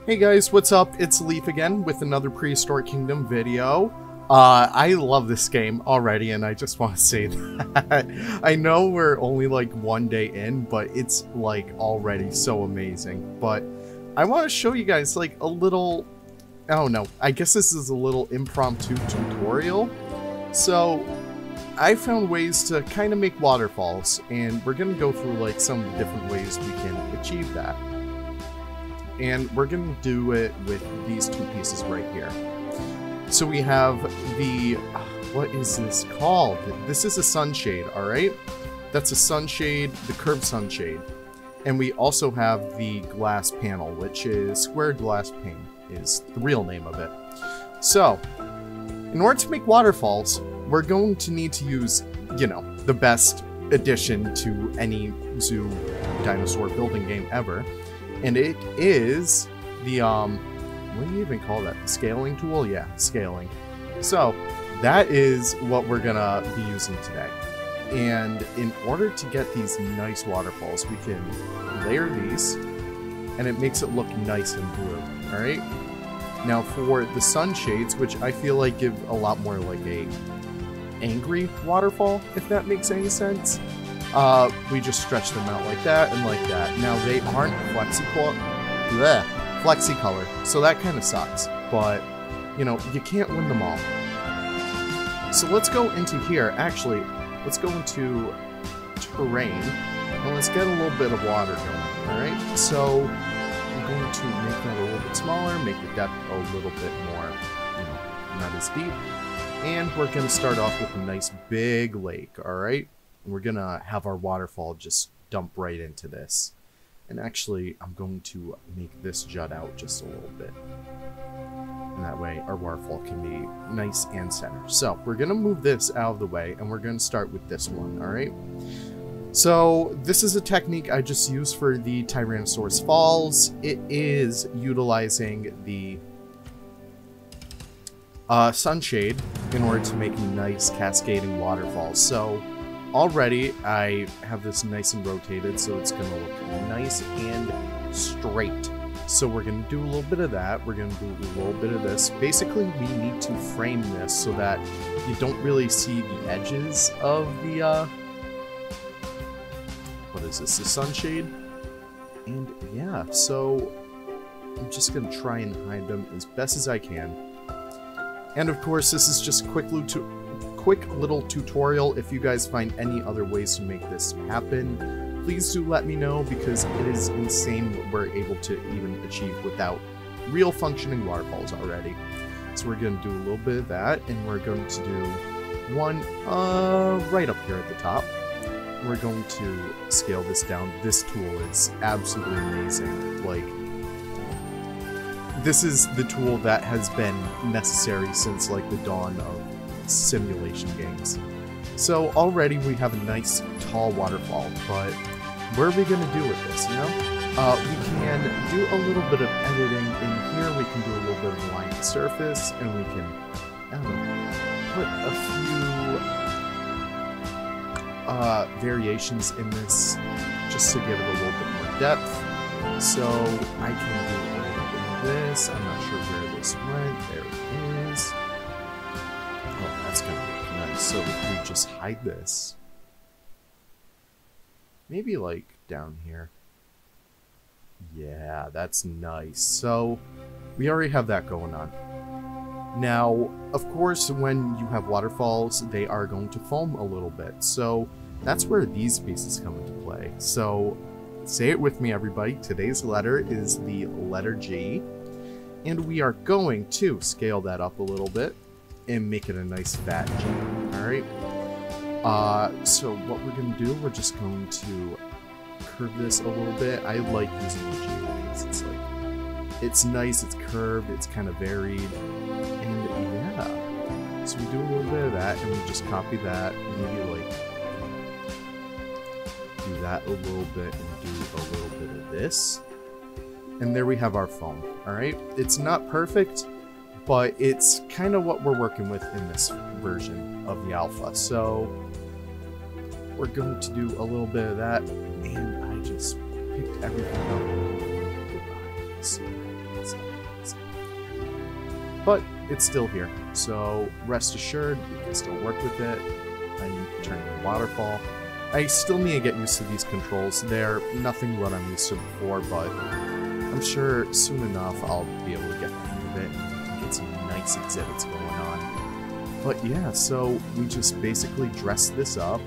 Hey guys, what's up? It's Leaf again with another Prehistoric Kingdom video. I love this game already, and I just want to say that. I know we're only like one day in, but it's like already so amazing. But I want to show you guys like a little, I don't know, I guess this is a little impromptu tutorial. So I found ways to kind of make waterfalls, and we're going to go through like some different ways we can achieve that. And we're going to do it with these two pieces right here. So we have the, what is this called? This is a sunshade, alright? That's a sunshade, the curved sunshade. And we also have the glass panel, which is square glass pane, is the real name of it. So, in order to make waterfalls, we're going to need to use, you know, the best addition to any zoo dinosaur building game ever. And it is the, what do you even call that? The scaling tool? Yeah, scaling. So, that is what we're gonna be using today. And in order to get these nice waterfalls, we can layer these, and it makes it look nice and blue, alright? Now for the sunshades, which I feel like give a lot more like a angry waterfall, if that makes any sense. We just stretch them out like that and like that. Now they aren't flexi-color, so that kind of sucks. But, you know, you can't win them all. So let's go into here. Actually, let's go into terrain, and let's get a little bit of water going, alright? So, I'm going to make that a little bit smaller, make the depth a little bit more, you know, not as deep. And we're going to start off with a nice big lake, alright? And we're going to have our waterfall just dump right into this. And actually, I'm going to make this jut out just a little bit. And that way, our waterfall can be nice and center. So, we're going to move this out of the way, and we're going to start with this one, alright? So, this is a technique I just used for the Tyrannosaurus Falls. It is utilizing the sunshade in order to make nice cascading waterfalls. So, already, I have this nice and rotated, so it's going to look nice and straight. So we're going to do a little bit of that. We're going to do a little bit of this. Basically, we need to frame this so that you don't really see the edges of the, what is this, the sunshade? And yeah, so I'm just going to try and hide them as best as I can. And of course, this is just a quick little tutorial. If you guys find any other ways to make this happen, please do let me know, because it is insane what we're able to even achieve without real functioning waterfalls already. So we're going to do a little bit of that, and we're going to do one right up here at the top. We're going to scale this down. This tool is absolutely amazing. Like, this is the tool that has been necessary since like the dawn of simulation games. So already we have a nice tall waterfall, but what are we going to do with this, you know? We can do a little bit of editing in here. We can do a little bit of line and surface, and we can, I don't know, put a few variations in this just to give it a little bit more depth. So I can do a little bit of this. I'm not sure where this went. There it is. Oh, that's going to be nice. So if we just hide this, maybe like down here. Yeah, that's nice. So we already have that going on. Now, of course, when you have waterfalls, they are going to foam a little bit. So that's where these pieces come into play. So say it with me, everybody. Today's letter is the letter G. And we are going to scale that up a little bit and make it a nice fat G. Alright? So what we're going to do, we're just going to curve this a little bit. I like using the G because it's like, it's nice, it's curved, it's kind of varied, and yeah. So we do a little bit of that, and we just copy that, maybe like do that a little bit, and do a little bit of this. And there we have our foam, alright? It's not perfect, but it's kind of what we're working with in this version of the alpha. So we're going to do a little bit of that, and I just picked everything up. Let's see. but it's still here. So rest assured, we can still work with it. I'm turning the waterfall. I still need to get used to these controls. They're nothing what I'm used to before, but I'm sure soon enough I'll be able to get the hang of it and get some nice exhibits going on. But yeah, so we just basically dress this up.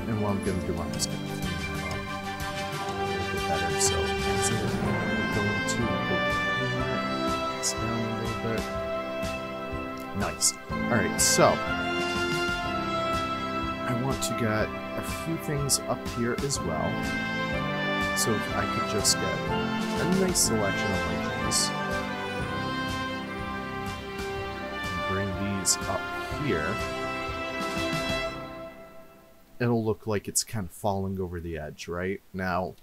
And what I'm going to do, I'm just going to clean that up a little bit better. So that's it. I'm going to open this down a little bit. Nice. Alright, so I want to get a few things up here as well. So if I could just get a nice selection of items. And bring these up here. It'll look like it's kind of falling over the edge, right? Now,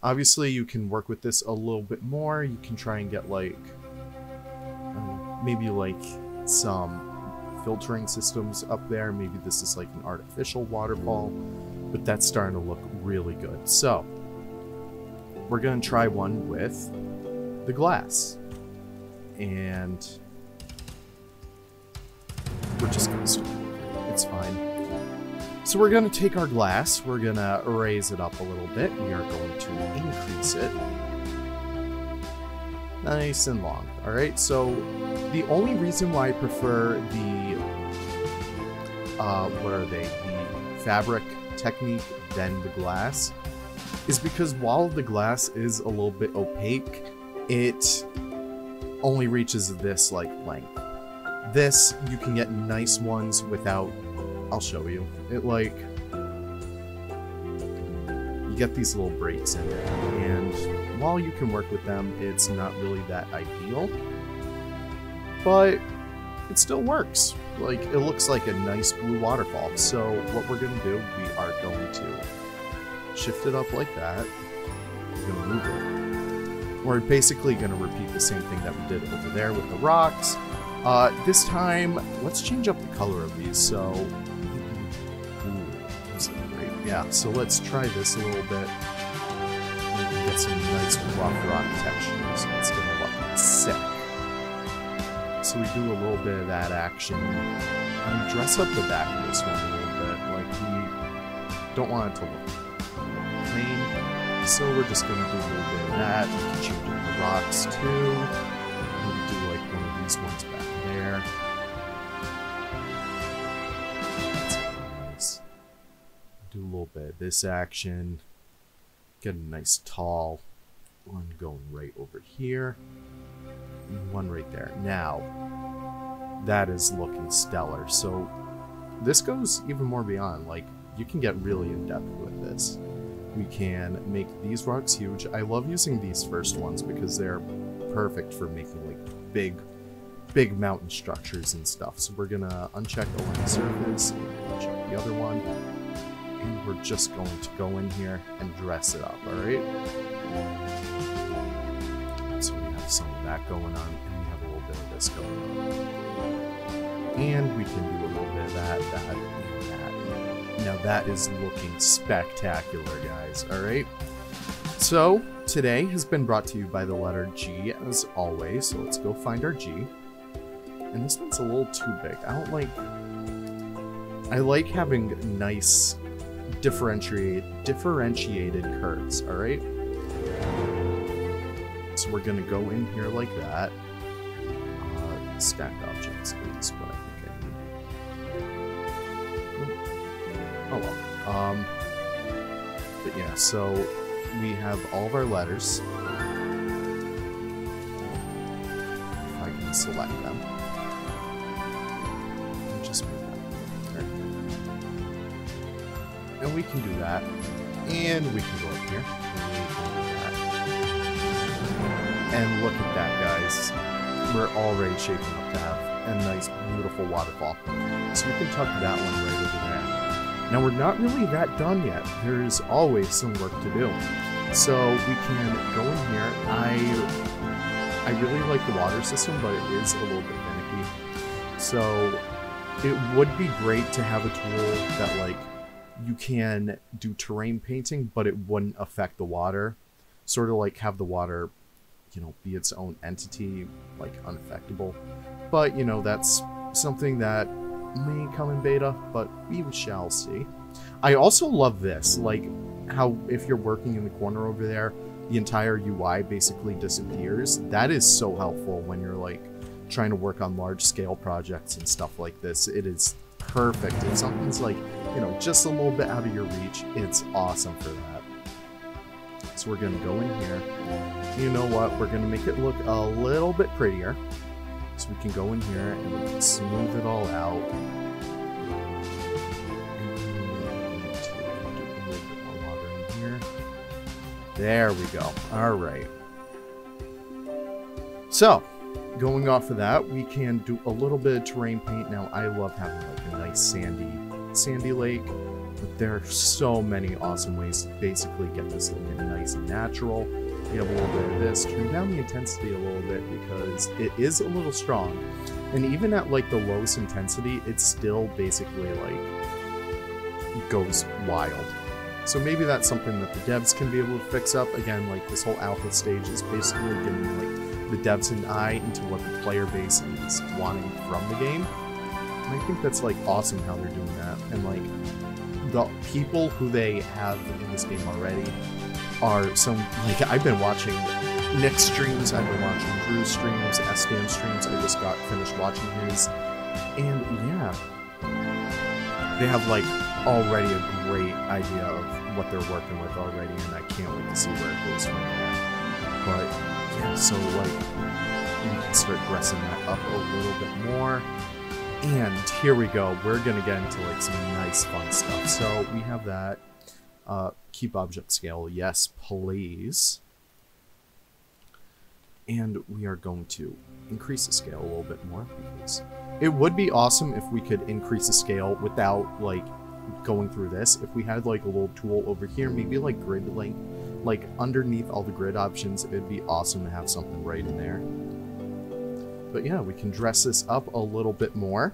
obviously you can work with this a little bit more. You can try and get like, maybe like some filtering systems up there. Maybe this is like an artificial waterfall, but that's starting to look really good. So, we're going to try one with the glass. And we're just going to start. It's fine. So we're going to take our glass, we're going to raise it up a little bit, we are going to increase it. Nice and long. Alright, so the only reason why I prefer the, what are they, the fabric technique than the glass, is because while the glass is a little bit opaque, it only reaches this, like, length. This, you can get nice ones without... I'll show you. It like, you get these little breaks in it, and while you can work with them, it's not really that ideal, but it still works. Like, it looks like a nice blue waterfall. So what we're going to do, we are going to shift it up like that. We're going to move it. We're basically going to repeat the same thing that we did over there with the rocks. This time, let's change up the color of these. So yeah, so let's try this a little bit. We can get some nice rough rock textures. It's gonna look sick. So we do a little bit of that action. And dress up the back of this one a little bit. Like, we don't want it to look plain. So we're just gonna do a little bit of that. We can change up the rocks too. Maybe do like one of these ones back there. Do a little bit of this action. Get a nice tall one going right over here. And one right there. Now, that is looking stellar. So, this goes even more beyond. Like, you can get really in-depth with this. We can make these rocks huge. I love using these first ones because they're perfect for making, like, big mountain structures and stuff. So we're gonna uncheck align surface, uncheck the other one. And we're just going to go in here and dress it up, alright? So we have some of that going on, and we have a little bit of this going on. And we can do a little bit of that, and that. Now that is looking spectacular, guys, alright? So, today has been brought to you by the letter G, as always, so let's go find our G. And this one's a little too big. I like having nice... differentiated curves, alright? So we're gonna go in here like that. Stack objects is what I think I need. Oh well. But yeah, so we have all of our letters. If I can select them. And just move that there. And we can do that. And we can go up here. And we can do that. And look at that, guys. We're already shaping up to have a nice, beautiful waterfall. So we can tuck that one right over there. Now, we're not really that done yet. There's always some work to do. So we can go in here. I really like the water system, but it is a little bit finicky. So it would be great to have a tool that, like, you can do terrain painting, but it wouldn't affect the water. Sort of like have the water you know, be its own entity, like unaffectable. But, you know, that's something that may come in beta, but we shall see. I also love this, like how if you're working in the corner over there, the entire UI basically disappears. That is so helpful when you're like trying to work on large scale projects and stuff like this. It is perfect. If something's like, you know, just a little bit out of your reach, it's awesome for that. So we're gonna go in here. You know what? We're gonna make it look a little bit prettier. So we can go in here and we can smooth it all out. There we go. All right. So, going off of that, we can do a little bit of terrain paint. Now, I love having like a nice sandy lake, but there are so many awesome ways to basically get this looking nice and natural. We have a little bit of this. Turn down the intensity a little bit because it is a little strong. And even at like the lowest intensity, it still basically like goes wild. So maybe that's something that the devs can be able to fix up. Again, like this whole alpha stage is basically getting like the devs an eye into what the player base is wanting from the game. And I think that's like awesome how they're doing that. And like the people who they have in this game already are some, like I've been watching Nick's streams, I've been watching Drew's streams, SDM streams, I just got finished watching his. And yeah, they have like already a great idea of what they're working with already, and I can't wait to see where it goes from there. But yeah, so like we can start dressing that up a little bit more. And here we go. We're gonna get into like some nice fun stuff. So we have that. Keep object scale, yes please. And we are going to increase the scale a little bit more because it would be awesome if we could increase the scale without like going through this. If we had like a little tool over here, maybe like grid link, like underneath all the grid options, it'd be awesome to have something right in there. But yeah, we can dress this up a little bit more.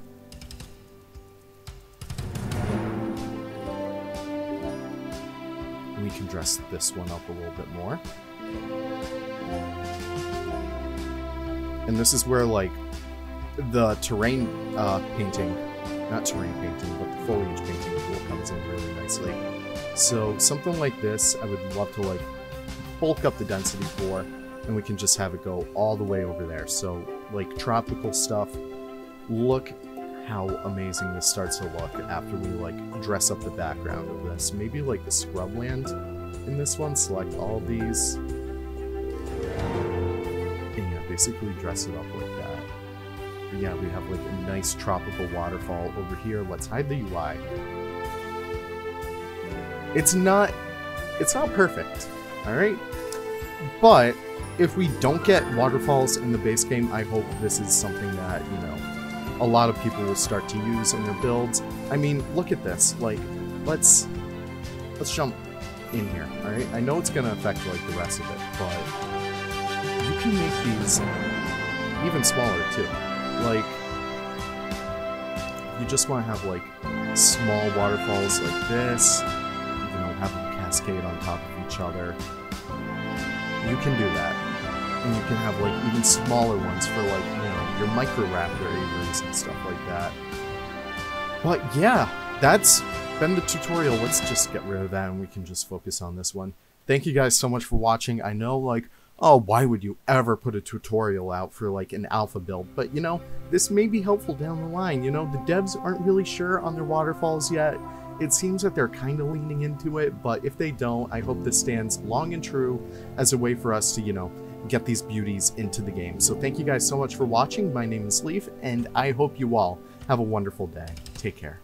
And we can dress this one up a little bit more. And this is where like the terrain painting, not terrain painting, but the foliage painting tool comes in really nicely. So something like this, I would love to like bulk up the density for, and we can just have it go all the way over there. So like tropical stuff, look how amazing this starts to look after we like dress up the background of this. Maybe like the scrubland in this one, select all these, and yeah, basically dress it up like that. But yeah, we have like a nice tropical waterfall over here. Let's hide the UI. It's not perfect, alright? But if we don't get waterfalls in the base game, I hope this is something that, you know, a lot of people will start to use in their builds. I mean, look at this. Like, let's jump in here, alright? I know it's gonna affect like the rest of it, but you can make these even smaller too. Like, you just want to have like small waterfalls like this, you know, have them cascade on top of each other. You can do that. And you can have like even smaller ones for like, you know, your micro raptor aviaries and stuff like that. But yeah, that's been the tutorial. Let's just get rid of that and we can just focus on this one. Thank you guys so much for watching. I know like, oh, why would you ever put a tutorial out for like an alpha build? But you know, this may be helpful down the line. You know, the devs aren't really sure on their waterfalls yet. It seems that they're kind of leaning into it, but if they don't, I hope this stands long and true as a way for us to, you know, get these beauties into the game. So thank you guys so much for watching. My name is Leaf, and I hope you all have a wonderful day. Take care.